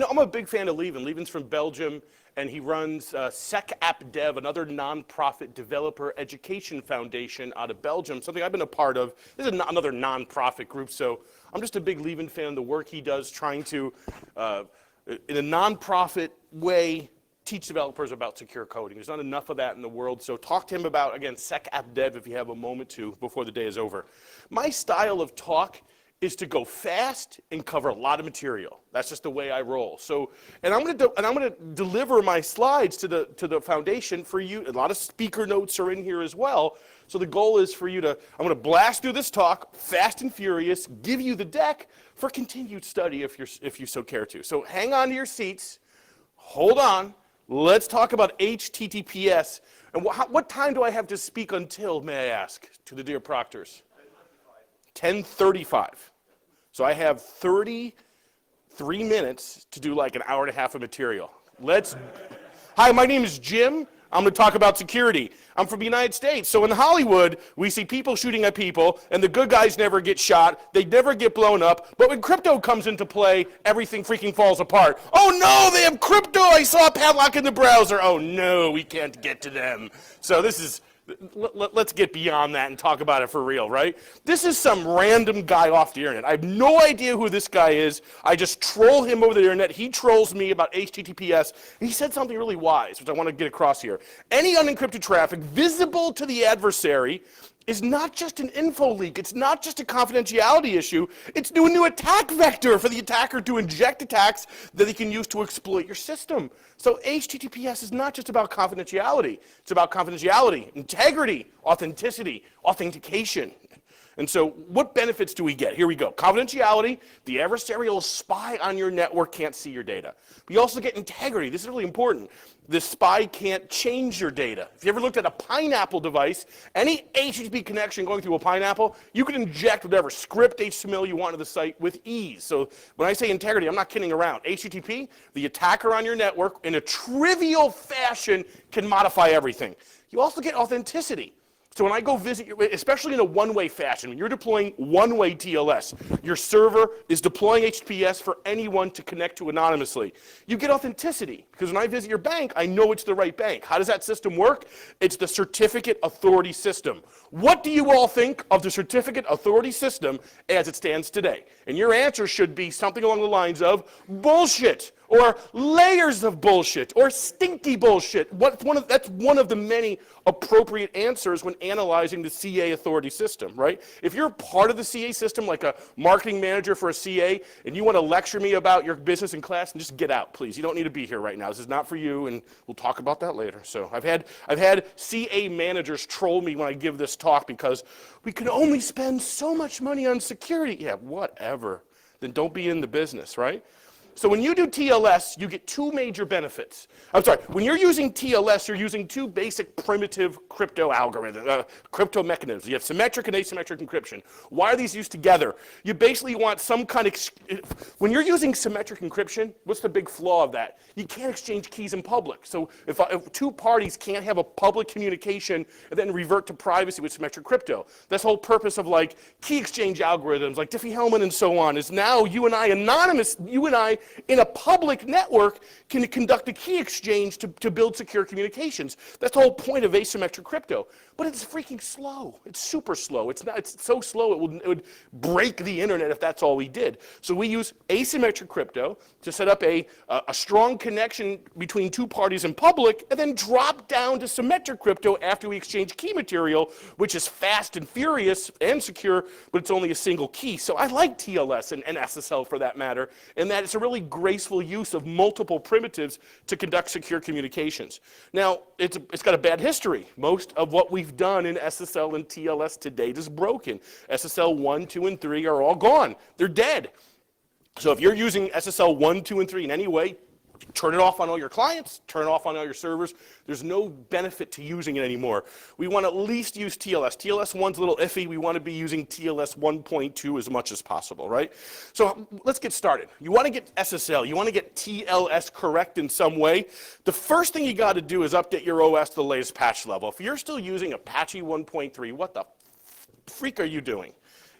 I'm a big fan of Lieven. Lieven's from Belgium, and he runs SecAppDev, another nonprofit developer education foundation out of Belgium, something I've been a part of. This is another nonprofit group, so I'm just a big Lieven fan of the work he does, trying to, in a nonprofit way, teach developers about secure coding. There's not enough of that in the world, so talk to him about, again, SecAppDev if you have a moment to before the day is over. My style of talk is to go fast and cover a lot of material. That's just the way I roll. So, and I'm going to deliver my slides to the foundation for you. A lot of speaker notes are in here as well. So the goal is for you to, I'm going to blast through this talk, fast and furious, give you the deck for continued study if you so care to. So hang on to your seats, hold on. Let's talk about HTTPS. And what time do I have to speak until, may I ask, to the dear proctors? 10:35. So I have 33 minutes to do like an hour and a half of material. Hi, my name is Jim. I'm going to talk about security. I'm from the United States. So in Hollywood, we see people shooting at people, and the good guys never get shot. They never get blown up. But when crypto comes into play, everything freaking falls apart. Oh no, they have crypto. I saw a padlock in the browser. Oh no, we can't get to them. So let's get beyond that and talk about it for real, right? This is some random guy off the internet. I have no idea who this guy is. I just troll him over the internet. He trolls me about HTTPS. And he said something really wise, which I want to get across here. Any unencrypted traffic visible to the adversary is not just an info leak. It's not just a confidentiality issue. It's a new attack vector for the attacker to inject attacks that he can use to exploit your system. So HTTPS is not just about confidentiality. It's about confidentiality, integrity, authenticity, authentication. And so what benefits do we get? Here we go. Confidentiality, the adversarial spy on your network can't see your data. We also get integrity. This is really important. The spy can't change your data. If you ever looked at a Pineapple device, any HTTP connection going through a Pineapple, you can inject whatever script HTML you want to the site with ease. So when I say integrity, I'm not kidding around. HTTP, the attacker on your network, in a trivial fashion, can modify everything. You also get authenticity. So when I go visit you, especially in a one-way fashion, when you're deploying one-way TLS, your server is deploying HTTPS for anyone to connect to anonymously. You get authenticity, because when I visit your bank, I know it's the right bank. How does that system work? It's the certificate authority system. What do you all think of the certificate authority system as it stands today? And your answer should be something along the lines of bullshit, or layers of bullshit, or stinky bullshit. That's one of the many appropriate answers when analyzing the CA authority system, right? If you're part of the CA system, like a marketing manager for a CA, and you want to lecture me about your business in class, then just get out, please. You don't need to be here right now. This is not for you, and we'll talk about that later. So I've had CA managers troll me when I give this talk because we can only spend so much money on security. Yeah, whatever. Then don't be in the business, right? So when you do TLS, you get two major benefits. I'm sorry, when you're using TLS, you're using two basic primitive crypto algorithms, crypto mechanisms. You have symmetric and asymmetric encryption. Why are these used together? You basically want some kind of, when you're using symmetric encryption, what's the big flaw of that? You can't exchange keys in public. So if two parties can't have a public communication and then revert to privacy with symmetric crypto, this whole purpose of like key exchange algorithms like Diffie-Hellman and so on is now you and I anonymous, you and I in a public network can conduct a key exchange to build secure communications. That's the whole point of asymmetric crypto. But it's freaking slow. It's super slow. It's so slow it would break the internet if that's all we did. So we use asymmetric crypto to set up a strong connection between two parties in public and then drop down to symmetric crypto after we exchange key material, which is fast and furious and secure, but it's only a single key. So I like TLS and SSL for that matter, in that it's a really graceful use of multiple primitives to conduct secure communications. Now, it's got a bad history. Most of what we've done in SSL and TLS to date is broken. SSL 1, 2, and 3 are all gone. They're dead. So if you're using SSL 1, 2, and 3 in any way, turn it off on all your clients, turn it off on all your servers. There's no benefit to using it anymore. We want to at least use TLS. TLS 1's a little iffy. We want to be using TLS 1.2 as much as possible, right? So let's get started. You want to get SSL. You want to get TLS correct in some way. The first thing you got to do is update your OS to the latest patch level. If you're still using Apache 1.3, what the freak are you doing?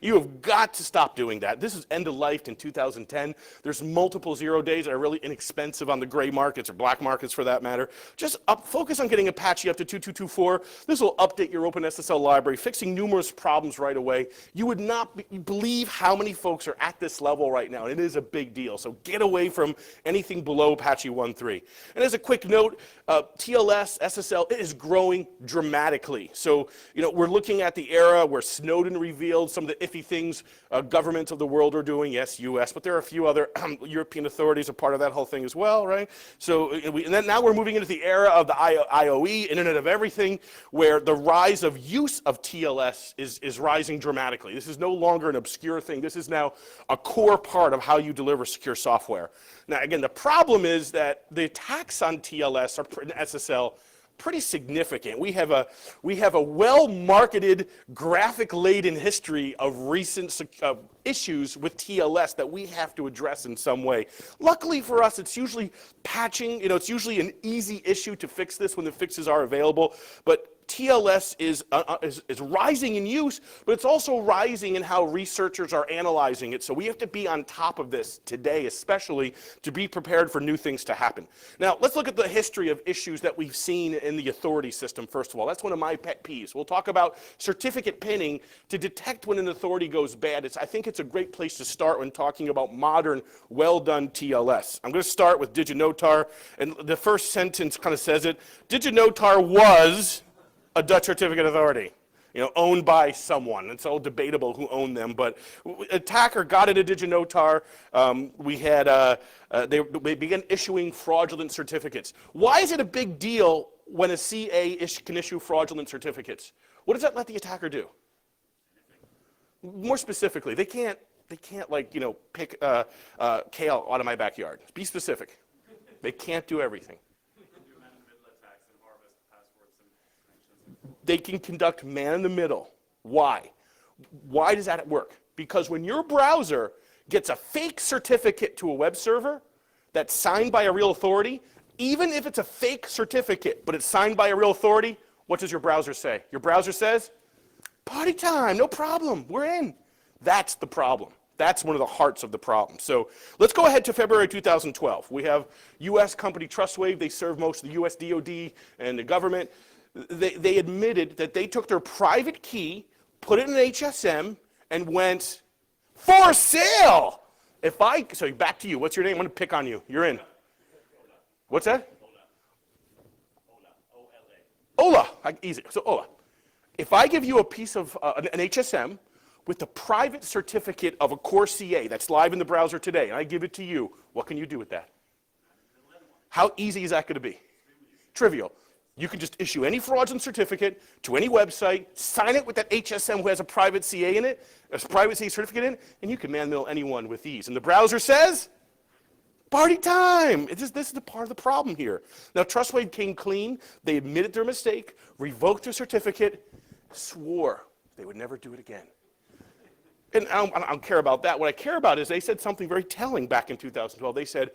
You have got to stop doing that. This is end of life in 2010. There's multiple 0 days that are really inexpensive on the gray markets or black markets for that matter. Just focus on getting Apache up to 2224. This will update your OpenSSL library, fixing numerous problems right away. You would not believe how many folks are at this level right now. It is a big deal. So get away from anything below Apache 1.3. And as a quick note, TLS, SSL, it is growing dramatically. So, we're looking at the era where Snowden revealed some of the iffy things governments of the world are doing. Yes, US, but there are a few other European authorities a part of that whole thing as well, right? So, and then now we're moving into the era of the IOE, Internet of Everything, where the rise of use of TLS is rising dramatically. This is no longer an obscure thing. This is now a core part of how you deliver secure software. Now, again, the problem is that the attacks on TLS or SSL pretty significant. We have a well-marketed, graphic-laden history of recent issues with TLS that we have to address in some way. Luckily for us, it's usually patching. It's usually an easy issue to fix this when the fixes are available. But TLS is rising in use, but it's also rising in how researchers are analyzing it. So we have to be on top of this today, especially to be prepared for new things to happen. Now, let's look at the history of issues that we've seen in the authority system, first of all. That's one of my pet peeves. We'll talk about certificate pinning to detect when an authority goes bad. I think it's a great place to start when talking about modern, well-done TLS. I'm going to start with DigiNotar, and the first sentence kind of says it. DigiNotar was a Dutch certificate authority, owned by someone. It's all debatable who owned them, but attacker got into DigiNotar. They began issuing fraudulent certificates. Why is it a big deal when a CA can issue fraudulent certificates? What does that let the attacker do? More specifically, they can't pick kale out of my backyard. Be specific. They can't do everything. They can conduct man-in-the-middle. Why? Why does that work? Because when your browser gets a fake certificate to a web server that's signed by a real authority, even if it's a fake certificate, but it's signed by a real authority, what does your browser say? Your browser says, party time, no problem, we're in. That's the problem. That's one of the hearts of the problem. So let's go ahead to February 2012. We have US company TrustWave. They serve most of the US DoD and the government. They admitted that they took their private key, put it in an HSM, and went, for sale! So back to you. What's your name? I'm going to pick on you. You're in. What's that? Ola. Easy. So Ola. If I give you a piece of an HSM with the private certificate of a core CA that's live in the browser today, and I give it to you, what can you do with that? How easy is that going to be? Trivial. You can just issue any fraudulent certificate to any website, sign it with that HSM who has a private CA in it, a private CA certificate in it, and you can man-mill anyone with ease. And the browser says, party time. This is the part of the problem here. Now, TrustWave came clean. They admitted their mistake, revoked their certificate, swore they would never do it again. And I don't care about that. What I care about is they said something very telling back in 2012. They said,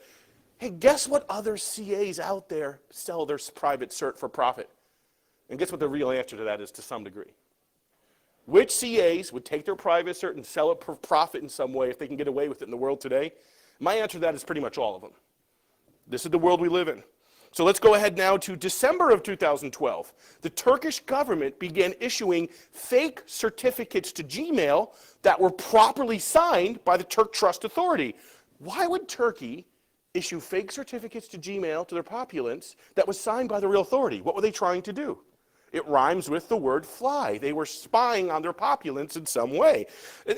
hey, guess what other CAs out there sell their private cert for profit? And guess what the real answer to that is to some degree? Which CAs would take their private cert and sell it for profit in some way if they can get away with it in the world today? My answer to that is pretty much all of them. This is the world we live in. So let's go ahead now to December of 2012. The Turkish government began issuing fake certificates to Gmail that were properly signed by the Turk Trust Authority. Why would Turkey issue fake certificates to Gmail to their populace that was signed by the real authority? What were they trying to do? It rhymes with the word fly. They were spying on their populace in some way.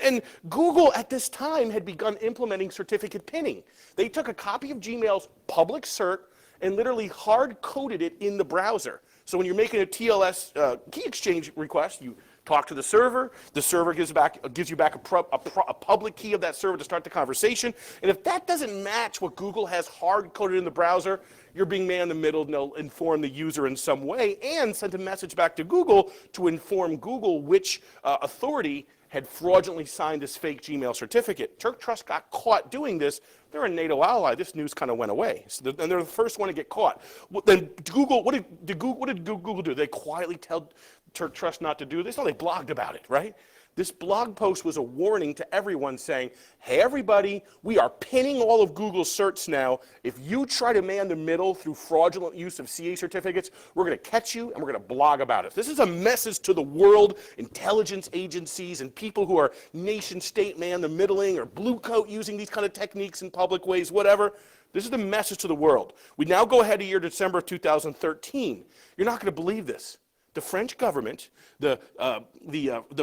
And Google at this time had begun implementing certificate pinning. They took a copy of Gmail's public cert and literally hard-coded it in the browser. So when you're making a TLS key exchange request, you talk to the server gives you back a public key of that server to start the conversation. And if that doesn't match what Google has hard-coded in the browser, you're being man-in-the-middle, and they'll inform the user in some way and send a message back to Google to inform Google which authority had fraudulently signed this fake Gmail certificate. Turk Trust got caught doing this. They're a NATO ally. This news kind of went away. So and they're the first one to get caught. Then Google, what did Google do? They quietly tell Turk Trust not to do this? No, they blogged about it, right? This blog post was a warning to everyone saying, hey everybody, we are pinning all of Google's certs now. If you try to man the middle through fraudulent use of CA certificates, we're going to catch you and we're going to blog about it. This is a message to the world, intelligence agencies and people who are nation state man the middling or blue coat using these kind of techniques in public ways, whatever. This is the message to the world. We now go ahead a year to December of 2013. You're not going to believe this. The French government, the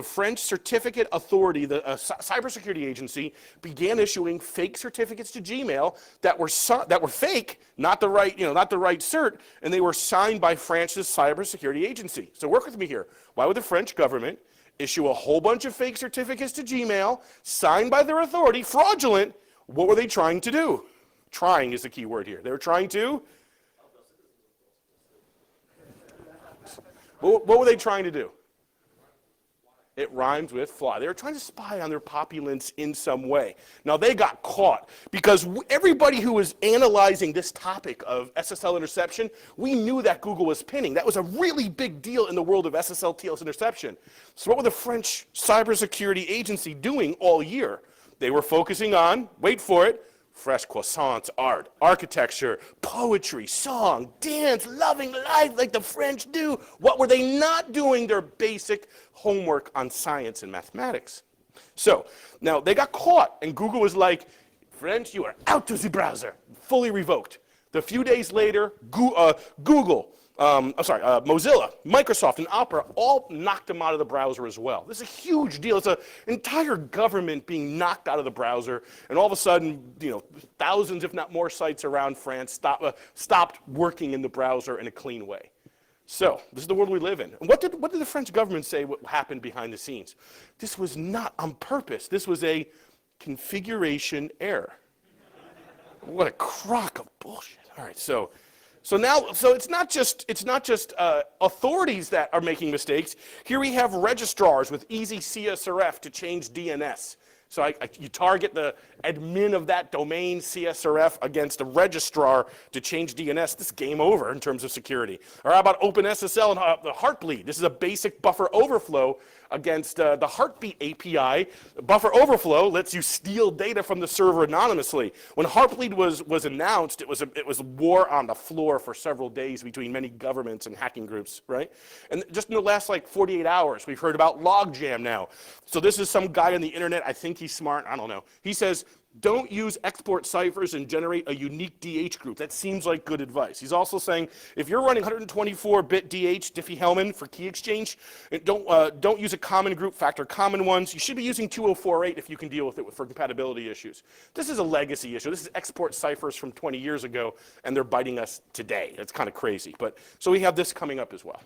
French Certificate Authority, the cybersecurity agency, began issuing fake certificates to Gmail that were fake, not the right cert, and they were signed by France's cybersecurity agency. So work with me here. Why would the French government issue a whole bunch of fake certificates to Gmail, signed by their authority, fraudulent? What were they trying to do? Trying is the key word here. They were trying to. What were they trying to do? It rhymes with fly. They were trying to spy on their populace in some way. Now, they got caught because everybody who was analyzing this topic of SSL interception, we knew that Google was pinning. That was a really big deal in the world of SSL TLS interception. So what were the French cybersecurity agency doing all year? They were focusing on, wait for it, fresh croissants, art, architecture, poetry, song, dance, loving life like the French do. What were they not doing? Their basic homework on science and mathematics. So now they got caught, and Google was like, French, you are out of the browser, fully revoked. A few days later, Mozilla, Microsoft, and Opera all knocked them out of the browser as well. This is a huge deal. It's an entire government being knocked out of the browser, and all of a sudden, thousands, if not more, sites around France stopped working in the browser in a clean way. So this is the world we live in. And what did the French government say what happened behind the scenes? This was not on purpose. This was a configuration error. What a crock of bullshit. All right, so it's not just authorities that are making mistakes. Here we have registrars with easy CSRF to change DNS. So you target the admin of that domain, CSRF, against a registrar to change DNS. This is game over in terms of security. Or how about OpenSSL and the Heartbleed? This is a basic buffer overflow against the Heartbeat API. Buffer overflow lets you steal data from the server anonymously. When Heartbleed was announced, it was war on the floor for several days between many governments and hacking groups, right? And just in the last 48 hours, we've heard about Logjam now. So this is some guy on the internet, I think he's smart, I don't know. He says, don't use export ciphers and generate a unique DH group. That seems like good advice. He's also saying, if you're running 124-bit DH, Diffie-Hellman for key exchange, don't use a common group, factor common ones. You should be using 2048 if you can deal with it for compatibility issues. This is a legacy issue. This is export ciphers from 20 years ago, and they're biting us today. It's kind of crazy. So we have this coming up as well.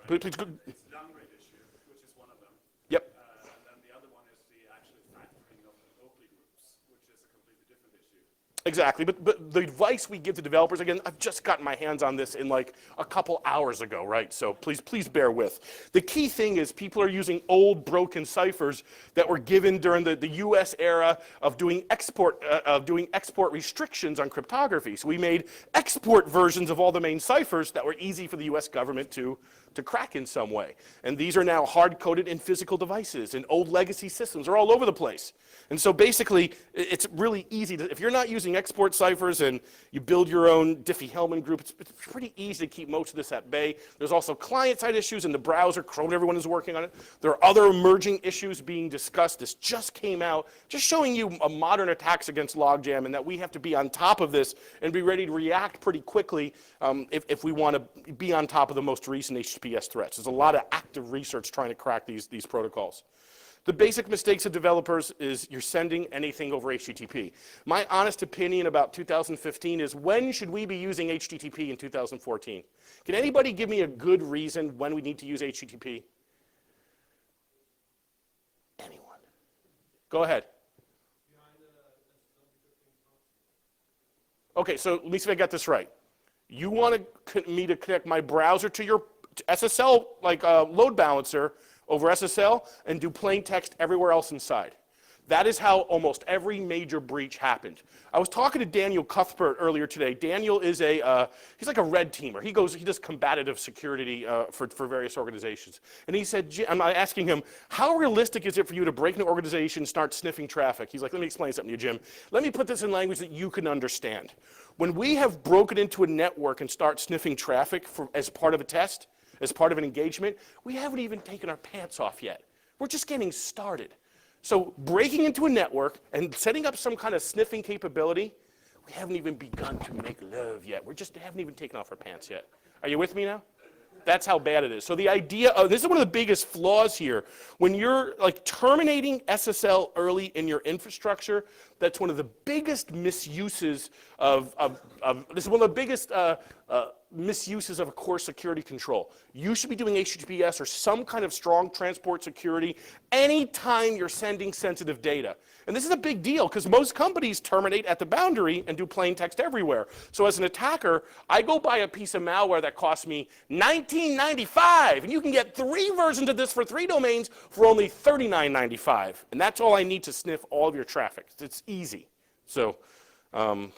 There are two issues, right? Please, it's the downgrade issue, which is one of them. Yep. And then the other one is the actual factoring of the locally groups, which is a completely different issue. Exactly, but the advice we give to developers, again, I've just gotten my hands on this in a couple hours ago, right? So please bear with. The key thing is people are using old broken ciphers that were given during the US era of doing export restrictions on cryptography. So we made export versions of all the main ciphers that were easy for the US government to crack in some way. And these are now hard-coded in physical devices, and old legacy systems are all over the place. And so basically, it's really easy if you're not using export ciphers and you build your own Diffie-Hellman group, it's pretty easy to keep most of this at bay. There's also client-side issues in the browser. Chrome, everyone is working on it. There are other emerging issues being discussed. This just came out, just showing you modern attacks against Logjam, and that we have to be on top of this and be ready to react pretty quickly if we want to be on top of the most recent HTTPS threats. There's a lot of active research trying to crack these protocols. The basic mistakes of developers is you're sending anything over HTTP. My honest opinion about 2015 is, when should we be using HTTP in 2014? Can anybody give me a good reason when we need to use HTTP? Anyone? Go ahead. Okay, so let me see if I got this right. You want me to connect my browser to your SSL, load balancer over SSL, and do plain text everywhere else inside. That is how almost every major breach happened. I was talking to Daniel Cuthbert earlier today. Daniel is he's like a red teamer. He does combative security for various organizations. And he said, I'm asking him, how realistic is it for you to break into an organization and start sniffing traffic? He's like, let me explain something to you, Jim. Let me put this in language that you can understand. When we have broken into a network and start sniffing traffic as part of a test, as part of an engagement, we haven't even taken our pants off yet. We're just getting started. So breaking into a network and setting up some kind of sniffing capability, we haven't even begun to make love yet. We just haven't even taken off our pants yet. Are you with me now? That's how bad it is. So the idea of, this is one of the biggest flaws here. When you're like terminating SSL early in your infrastructure, that's one of the biggest misuses this is one of the biggest misuses of a core security control. You should be doing HTTPS or some kind of strong transport security anytime you're sending sensitive data. And this is a big deal because most companies terminate at the boundary and do plain text everywhere. So as an attacker, I go buy a piece of malware that costs me $19.95, and you can get 3 versions of this for 3 domains for only $39.95. And that's all I need to sniff all of your traffic. It's easy. So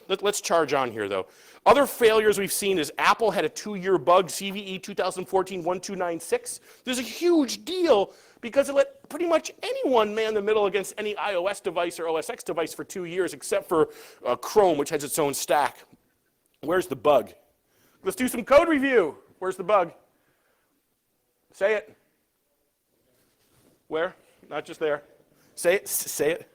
let's charge on here, though. Other failures we've seen is Apple had a 2-year bug, CVE 2014-1296. There's a huge deal because it let pretty much anyone man the middle against any iOS device or OS X device for 2 years, except for Chrome, which has its own stack. Where's the bug? Let's do some code review. Where's the bug? Say it. Where? Not just there. Say it. Say it.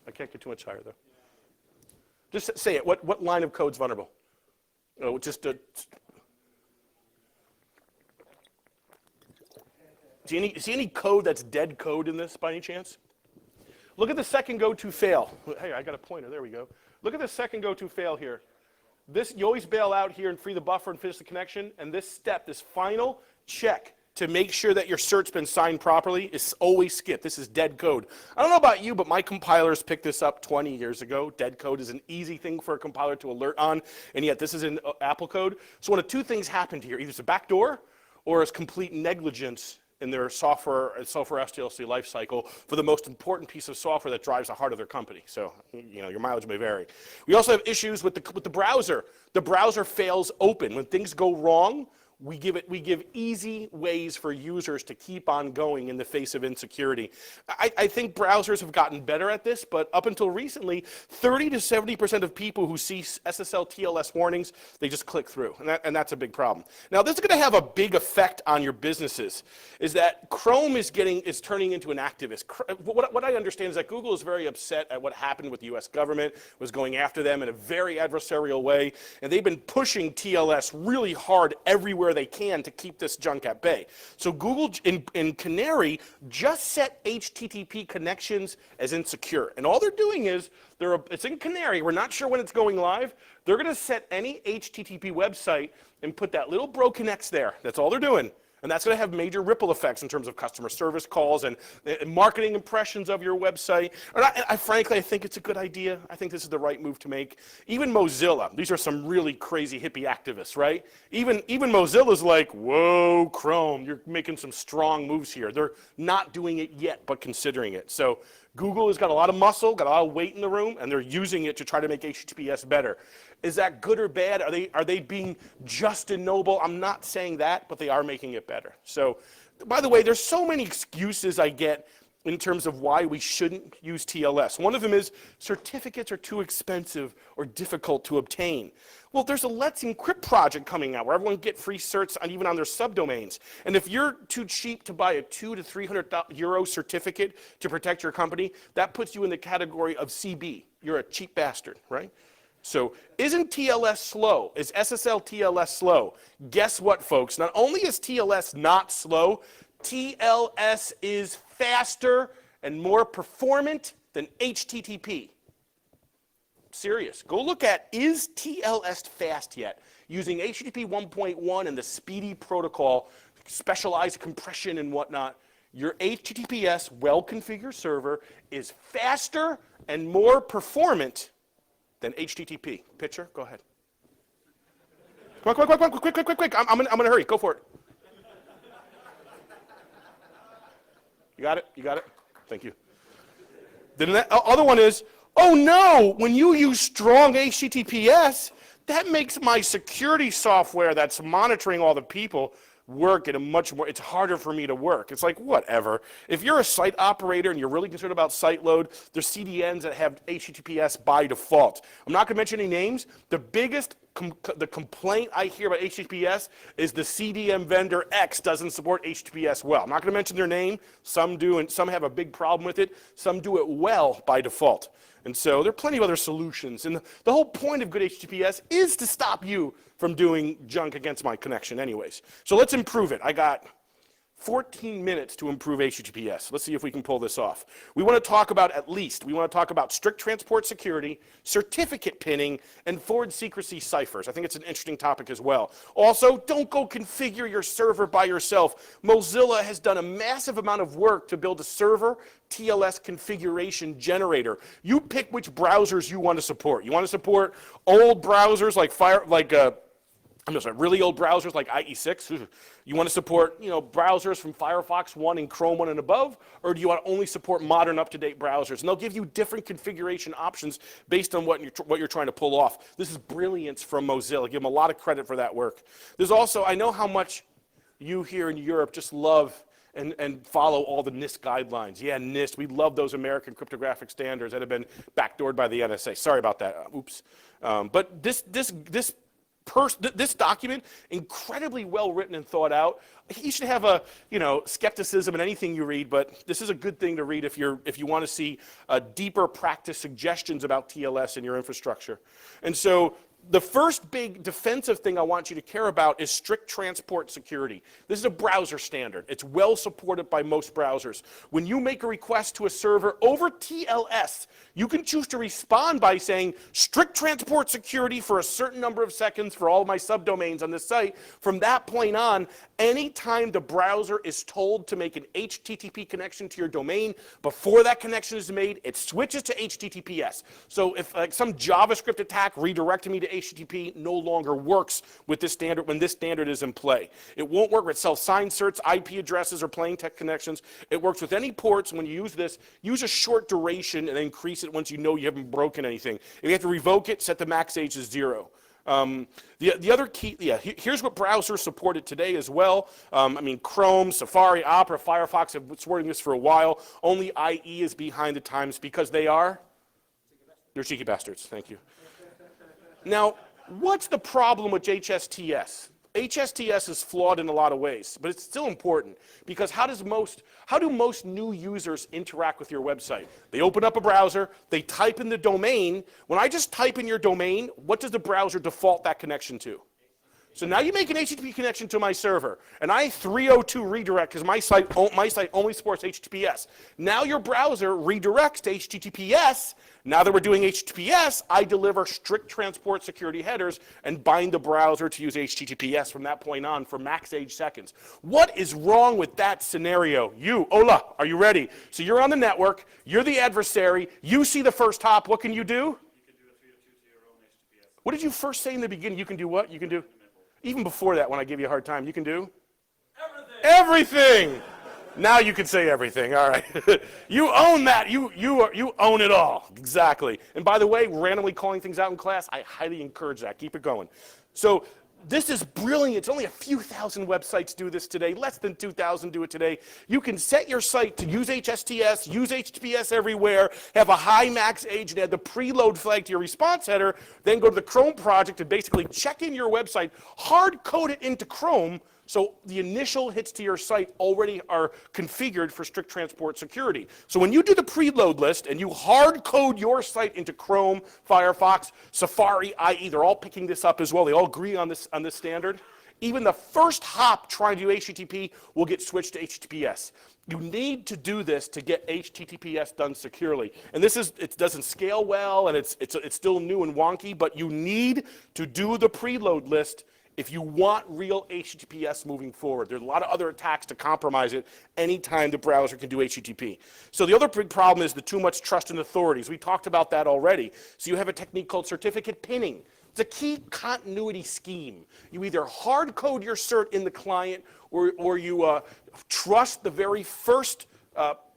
I can't get too much higher, though. Just say it. What line of code's vulnerable? Oh, see any code that's dead code in this by any chance? Look at the second go-to fail. Hey, I got a pointer. There we go. Look at the second go-to fail here. You always bail out here and free the buffer and finish the connection. And this step, this final check to make sure that your cert's been signed properly is always skipped. This is dead code. I don't know about you, but my compilers picked this up 20 years ago. Dead code is an easy thing for a compiler to alert on, and yet this is in Apple code. So one of 2 things happened here. Either it's a backdoor or it's complete negligence in their software SDLC lifecycle for the most important piece of software that drives the heart of their company. So, your mileage may vary. We also have issues with the browser. The browser fails open. When things go wrong, we give easy ways for users to keep on going in the face of insecurity. I think browsers have gotten better at this, but up until recently, 30 to 70% of people who see SSL TLS warnings, they just click through, and that's a big problem. Now, this is going to have a big effect on your businesses, is that Chrome is turning into an activist. What I understand is that Google is very upset at what happened with the US government, was going after them in a very adversarial way, and they've been pushing TLS really hard everywhere they can to keep this junk at bay. So Google in Canary just set HTTP connections as insecure. And all they're doing is, it's in Canary, we're not sure when it's going live, they're going to set any HTTP website and put that little bro connects there. That's all they're doing. And that's going to have major ripple effects in terms of customer service calls and marketing impressions of your website. And frankly, I think it's a good idea. I think this is the right move to make. Even Mozilla, these are some really crazy hippie activists, right? Even Mozilla's like, whoa, Chrome, you're making some strong moves here. They're not doing it yet, but considering it. So Google has got a lot of muscle, got a lot of weight in the room, and they're using it to try to make HTTPS better. Is that good or bad? Are they being just and noble? I'm not saying that, but they are making it better. So, by the way, there's so many excuses I get in terms of why we shouldn't use TLS. One of them is certificates are too expensive or difficult to obtain. Well, there's a Let's Encrypt project coming out where everyone can get free certs even on their subdomains. And if you're too cheap to buy a 200 to 300 euro certificate to protect your company, that puts you in the category of CB. You're a cheap bastard, right? So isn't TLS slow? Is SSL TLS slow? Guess what, folks? Not only is TLS not slow, TLS is faster and more performant than HTTP. Serious. Go look at, is TLS fast yet? Using HTTP 1.1 and the speedy protocol, specialized compression and whatnot, your HTTPS well-configured server is faster and more performant than HTTP. Pitcher, go ahead. Come on, quick, quick, quick, quick, quick, quick. I'm gonna hurry. Go for it. You got it? You got it? Thank you. Then the other one is, oh no, when you use strong HTTPS, that makes my security software that's monitoring all the people work in a much more, it's harder for me to work. It's like, whatever. If you're a site operator and you're really concerned about site load, there's CDNs that have HTTPS by default. I'm not gonna mention any names. The biggest complaint I hear about HTTPS is the CDN vendor X doesn't support HTTPS well. I'm not gonna mention their name. Some do, and some have a big problem with it. Some do it well by default. And so there are plenty of other solutions. And the whole point of good HTTPS is to stop you from doing junk against my connection anyways. So let's improve it. I got 14 minutes to improve HTTPS. Let's see if we can pull this off. We want to talk about we want to talk about strict transport security, certificate pinning, and forward secrecy ciphers. I think it's an interesting topic as well. Also, don't go configure your server by yourself. Mozilla has done a massive amount of work to build a server TLS configuration generator. You pick which browsers you want to support. You want to support old browsers like really old browsers like IE6. You want to support, browsers from Firefox 1 and Chrome 1 and above, or do you want to only support modern, up-to-date browsers? And they'll give you different configuration options based on what you're trying to pull off. This is brilliance from Mozilla. Give them a lot of credit for that work. There's also, I know how much you here in Europe just love and follow all the NIST guidelines. Yeah, NIST, we love those American cryptographic standards that have been backdoored by the NSA. Sorry about that, oops. But this document, incredibly well written and thought out. You should have a skepticism in anything you read, but this is a good thing to read if you want to see deeper practice suggestions about TLS in your infrastructure. And so the first big defensive thing I want you to care about is strict transport security. This is a browser standard. It's well supported by most browsers. When you make a request to a server over TLS, you can choose to respond by saying strict transport security for a certain number of seconds for all of my subdomains on this site. From that point on, anytime the browser is told to make an HTTP connection to your domain, before that connection is made, it switches to HTTPS. So if some JavaScript attack redirecting me to HTTP no longer works with this standard when this standard is in play. It won't work with self-signed certs, IP addresses, or plain text connections. It works with any ports. When you use this, use a short duration and increase it once you know you haven't broken anything. If you have to revoke it, set the max age to 0. The other key, here's what browsers supported today as well. Chrome, Safari, Opera, Firefox have been supporting this for a while. Only IE is behind the times because they're cheeky bastards. Thank you. Now, what's the problem with HSTS? HSTS is flawed in a lot of ways, but it's still important because how do most new users interact with your website? They open up a browser, they type in the domain. When I just type in your domain, what does the browser default that connection to? So now you make an HTTP connection to my server, and I 302 redirect because my site only supports HTTPS. Now your browser redirects to HTTPS. Now that we're doing HTTPS, I deliver strict transport security headers and bind the browser to use HTTPS from that point on for max age seconds. What is wrong with that scenario? You, Ola, are you ready? So you're on the network, you're the adversary, you see the first hop, what can you do? You can do a 302 to your own HTTPS. What did you first say in the beginning? You can do what? You can do? Even before that, when I give you a hard time, you can do? Everything! Now you can say everything, all right. You own that, you own it all, exactly. And by the way, randomly calling things out in class, I highly encourage that, keep it going. So this is brilliant, it's only a few thousand websites do this today, less than 2,000 do it today. You can set your site to use HSTS, use HTTPS everywhere, have a high max age and add the preload flag to your response header, then go to the Chrome project and basically check in your website, hard code it into Chrome, so the initial hits to your site already are configured for strict transport security. So when you do the preload list and you hard code your site into Chrome, Firefox, Safari, IE, they're all picking this up as well. They all agree on this standard. Even the first hop trying to do HTTP will get switched to HTTPS. You need to do this to get HTTPS done securely. And it doesn't scale well and it's still new and wonky, but you need to do the preload list if you want real HTTPS moving forward. There's a lot of other attacks to compromise it anytime the browser can do HTTP. So the other big problem is the too much trust in authorities. We talked about that already. So you have a technique called certificate pinning. It's a key continuity scheme. You either hard code your cert in the client or you trust the very first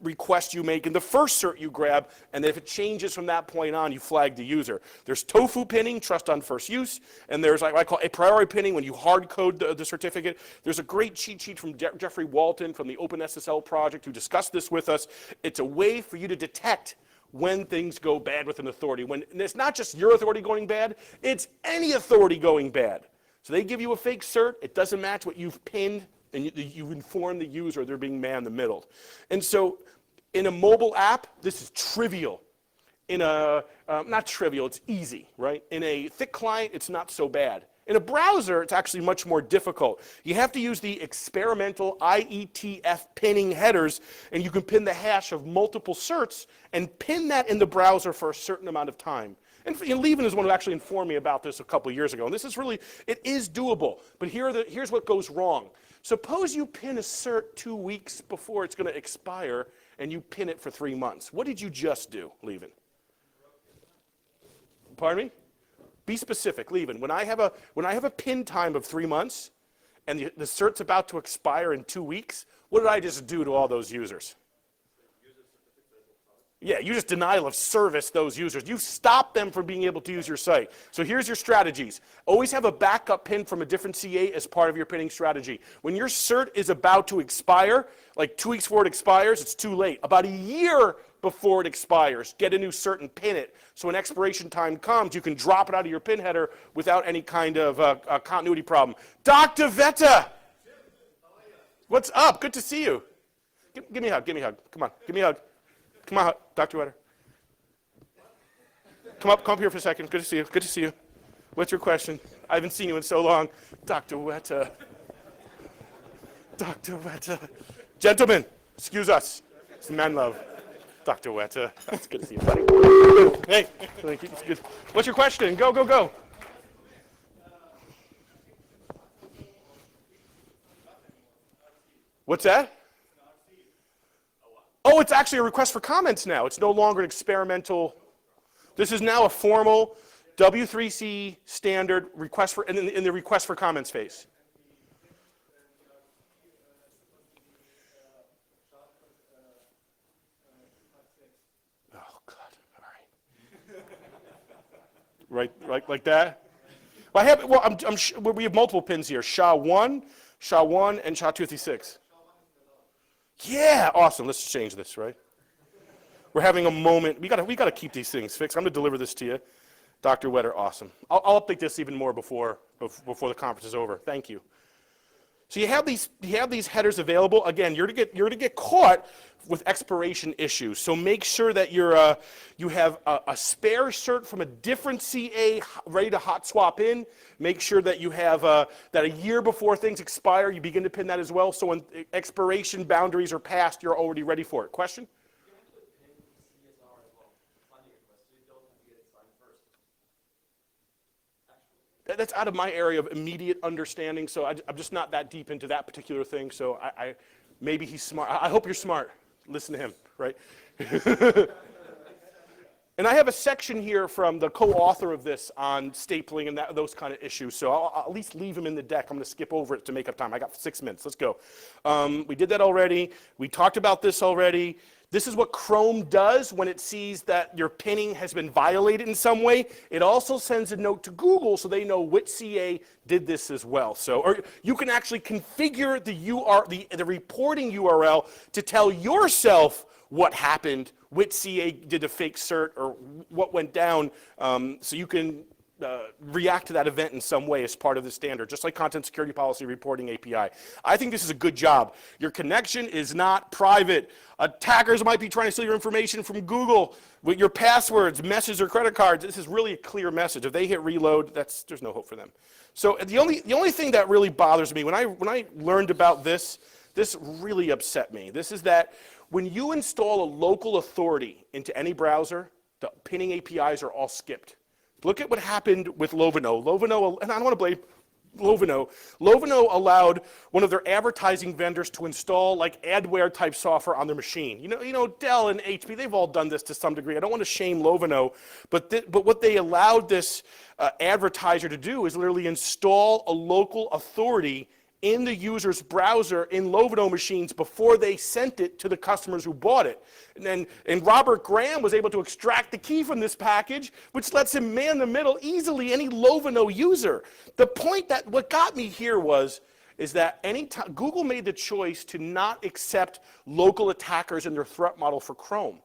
request you make and the first cert you grab, and if it changes from that point on, you flag the user. There's tofu pinning, trust on first use, and there's like what I call a priori pinning when you hard code the certificate. There's a great cheat sheet from Jeffrey Walton from the OpenSSL project who discussed this with us. It's a way for you to detect when things go bad with an authority. When it's not just your authority going bad, it's any authority going bad. So they give you a fake cert, it doesn't match what you've pinned, and you inform the user they're being man-in-the-middle. And so in a mobile app, this is trivial. In a, not trivial, it's easy, right? In a thick client, it's not so bad. In a browser, it's actually much more difficult. You have to use the experimental IETF pinning headers, and you can pin the hash of multiple certs and pin that in the browser for a certain amount of time. And Levin is one who actually informed me about this a couple of years ago. And this is really, it is doable. But here's what goes wrong. Suppose you pin a cert 2 weeks before it's going to expire, and you pin it for 3 months. What did you just do, Levin? Pardon me? Be specific, Levin. When I have a pin time of 3 months, and the cert's about to expire in 2 weeks, what did I just do to all those users? Yeah, you just denial of service those users. You stop them from being able to use your site. So here's your strategies. Always have a backup pin from a different CA as part of your pinning strategy. When your cert is about to expire, like 2 weeks before it expires, it's too late. About a year before it expires, get a new cert and pin it. So when expiration time comes, you can drop it out of your pin header without any kind of continuity problem. Dr. Vetta! What's up? Good to see you. Give me a hug, give me a hug. Come on, give me a hug. Come on, Dr. Wetter. Come up here for a second. Good to see you. Good to see you. What's your question? I haven't seen you in so long. Dr. Wetter. Dr. Wetter. Gentlemen, excuse us. It's man love. Dr. Wetter. It's good to see you, buddy. Hey, it's good. What's your question? Go, go, go. What's that? Oh, it's actually a request for comments now. It's no longer an experimental. This is now a formal W3C standard request for in the request for comments phase. Oh God! All right. Right, like that. Well, we have multiple pins here. SHA-1, SHA-1, and SHA-256. Yeah, awesome. Let's change this, right? We're having a moment. We gotta keep these things fixed. I'm gonna deliver this to you, Dr. Wetter. Awesome. I'll update this even more before the conference is over. Thank you. So you have these headers available. Again, you're to get caught with expiration issues. So make sure that you have a spare cert from a different CA ready to hot swap in. Make sure that you have that a year before things expire, you begin to pin that as well. So when expiration boundaries are passed, you're already ready for it. Question? That's out of my area of immediate understanding, so I'm just not that deep into that particular thing. So maybe he's smart. I hope you're smart. Listen to him, right? And I have a section here from the co-author of this on stapling and those kind of issues. So I'll at least leave him in the deck. I'm going to skip over it to make up time. I got 6 minutes. Let's go. We did that already. We talked about this already. This is what Chrome does when it sees that your pinning has been violated in some way. It also sends a note to Google so they know which CA did this as well. So, or you can actually configure the reporting URL to tell yourself what happened, which CA did a fake cert, or what went down, so you can react to that event in some way as part of the standard, just like Content Security Policy Reporting API. I think this is a good job. Your connection is not private. Attackers might be trying to steal your information from Google with your passwords, messages, or credit cards. This is really a clear message. If they hit reload, there's no hope for them. So the only thing that really bothers me, when I learned about this really upset me. This is that when you install a local authority into any browser, the pinning APIs are all skipped. Look at what happened with Lovino. Lovino, and I don't want to blame Loveno allowed one of their advertising vendors to install like adware type software on their machine. You know, Dell and HP, they've all done this to some degree. I don't want to shame Loveno, but what they allowed this advertiser to do is literally install a local authority in the user's browser in Loveno machines before they sent it to the customers who bought it. And Robert Graham was able to extract the key from this package, which lets him man the middle easily any Loveno user. The point that what got me here is that anytime Google made the choice to not accept local attackers in their threat model for Chrome.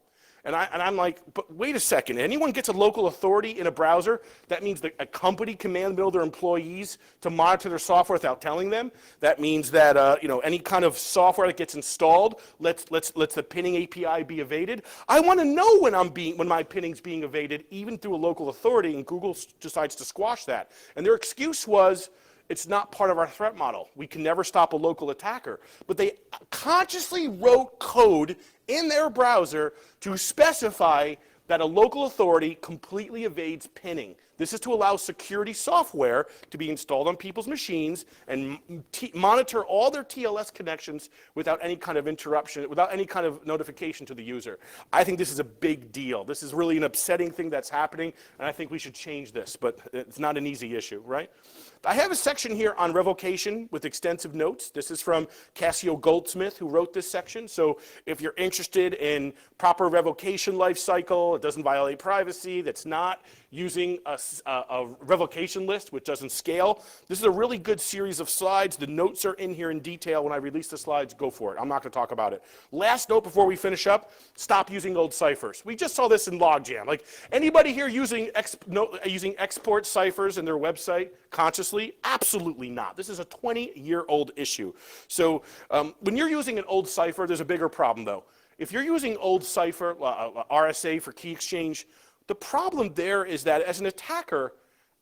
And I'm like, but wait a second, anyone gets a local authority in a browser, that means that a company can man the middle their employees to monitor their software without telling them. That means that you know, any kind of software that gets installed lets the pinning API be evaded. I want to know when my pinning's being evaded, even through a local authority, and Google decides to squash that. And their excuse was, it's not part of our threat model. We can never stop a local attacker. But they consciously wrote code in their browser to specify that a local authority completely evades pinning. This is to allow security software to be installed on people's machines and monitor all their TLS connections without any kind of interruption, without any kind of notification to the user. I think this is a big deal. This is really an upsetting thing that's happening, and I think we should change this, but it's not an easy issue, right? I have a section here on revocation with extensive notes. This is from Cassio Goldsmith, who wrote this section. So if you're interested in proper revocation life cycle, it doesn't violate privacy, that's not using a revocation list, which doesn't scale. This is a really good series of slides. The notes are in here in detail. When I release the slides, go for it. I'm not going to talk about it. Last note before we finish up, stop using old ciphers. We just saw this in Logjam. Like, anybody here using export ciphers in their website consciously? Absolutely not. This is a 20-year-old issue. So when you're using an old cipher, there's a bigger problem, though. If you're using old cipher, RSA for key exchange, the problem there is that as an attacker,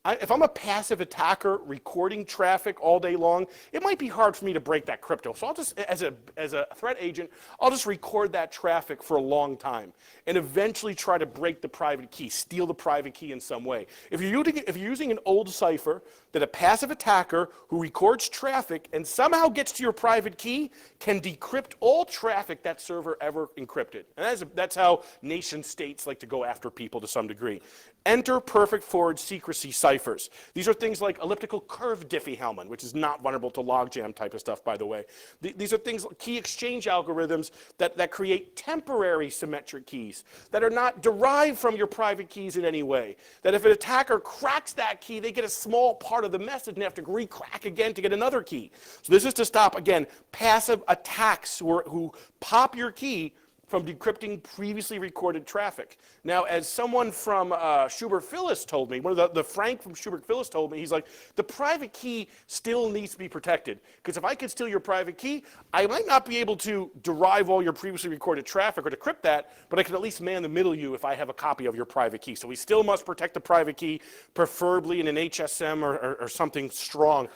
if I'm a passive attacker recording traffic all day long, it might be hard for me to break that crypto. So I'll just, as a threat agent, I'll just record that traffic for a long time and eventually try to break the private key, steal the private key in some way. If you're using an old cipher that a passive attacker who records traffic and somehow gets to your private key can decrypt all traffic that server ever encrypted. And that's how nation states like to go after people to some degree. Enter perfect forward secrecy ciphers. These are things like elliptical curve Diffie-Hellman, which is not vulnerable to logjam type of stuff, by the way. These are things like key exchange algorithms that create temporary symmetric keys that are not derived from your private keys in any way. That if an attacker cracks that key, they get a small part of the message and have to re-crack again to get another key. So this is to stop, again, passive attacks who pop your key from decrypting previously recorded traffic. Now, as someone from Schubert Phyllis told me, one of the Frank from Schubert Phyllis told me, he's like, the private key still needs to be protected. Because if I could steal your private key, I might not be able to derive all your previously recorded traffic or decrypt that, but I can at least man the middle you if I have a copy of your private key. So we still must protect the private key, preferably in an HSM or something strong.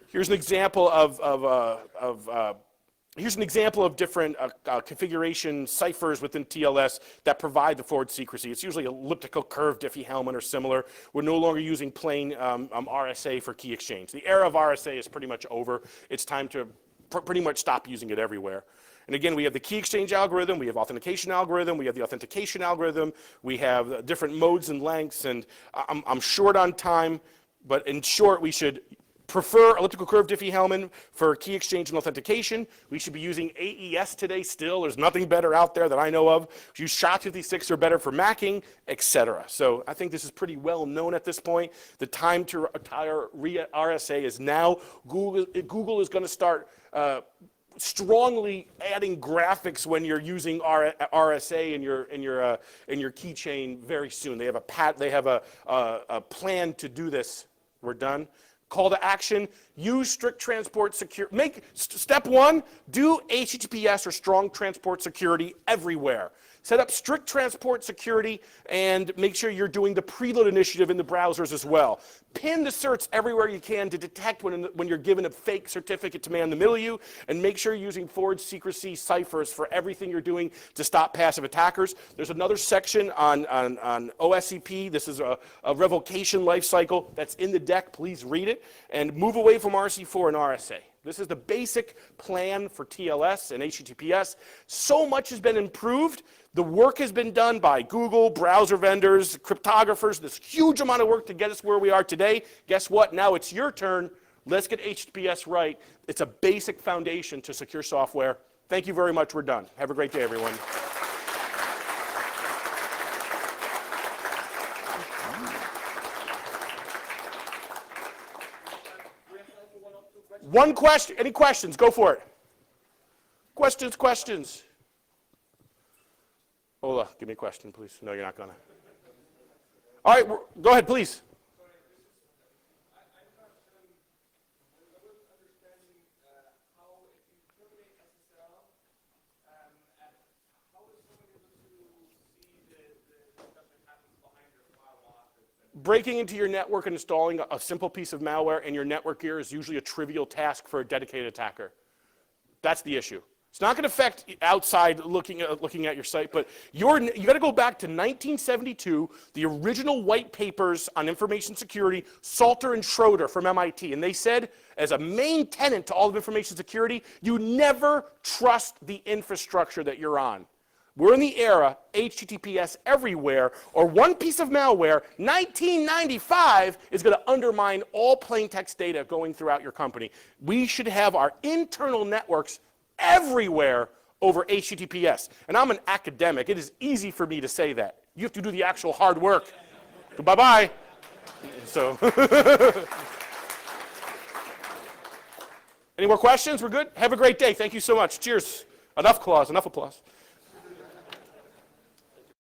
Here's an example Here's an example of different configuration ciphers within TLS that provide the forward secrecy. It's usually elliptical curve Diffie-Hellman or similar. We're no longer using plain RSA for key exchange. The era of RSA is pretty much over. It's time to pretty much stop using it everywhere. And again, we have the key exchange algorithm, we have authentication algorithm, we have the authentication algorithm, we have different modes and lengths, and I'm short on time, but in short, we should prefer elliptical curve Diffie-Hellman for key exchange and authentication. We should be using AES today still. There's nothing better out there that I know of. Use SHA-256 or better for macking, etc. So I think this is pretty well known at this point. The time to retire RSA is now. Google is going to start strongly adding graphics when you're using RSA in your keychain very soon. They have a plan to do this. We're done. Call to action, use strict transport security. Step one, do HTTPS or strong transport security everywhere. Set up strict transport security and make sure you're doing the preload initiative in the browsers as well. Pin the certs everywhere you can to detect when you're given a fake certificate to man the middle you, and make sure you're using forward secrecy ciphers for everything you're doing to stop passive attackers. There's another section on OSCP. This is a revocation life cycle that's in the deck. Please read it. it and move away from RC4 and RSA. This is the basic plan for TLS and HTTPS. So much has been improved. The work has been done by Google, browser vendors, cryptographers, this huge amount of work to get us where we are today. Guess what? Now it's your turn. Let's get HTTPS right. It's a basic foundation to secure software. Thank you very much. We're done. Have a great day, everyone. One question. Any questions? Go for it. Questions. Ola, give me a question, please. No, you're not gonna. All right, go ahead, please. Breaking into your network and installing a simple piece of malware in your network gear is usually a trivial task for a dedicated attacker. That's the issue. It's not going to affect outside looking at your site, but you got to go back to 1972, the original white papers on information security, Salter and Schroeder from MIT, and they said, as a main tenet to all of information security, you never trust the infrastructure that you're on. We're in the era, HTTPS everywhere, or one piece of malware, 1995, is going to undermine all plain text data going throughout your company. We should have our internal networks everywhere over HTTPS. And I'm an academic. It is easy for me to say that. You have to do the actual hard work. So bye-bye. So, any more questions? We're good? Have a great day. Thank you so much. Cheers. Enough applause.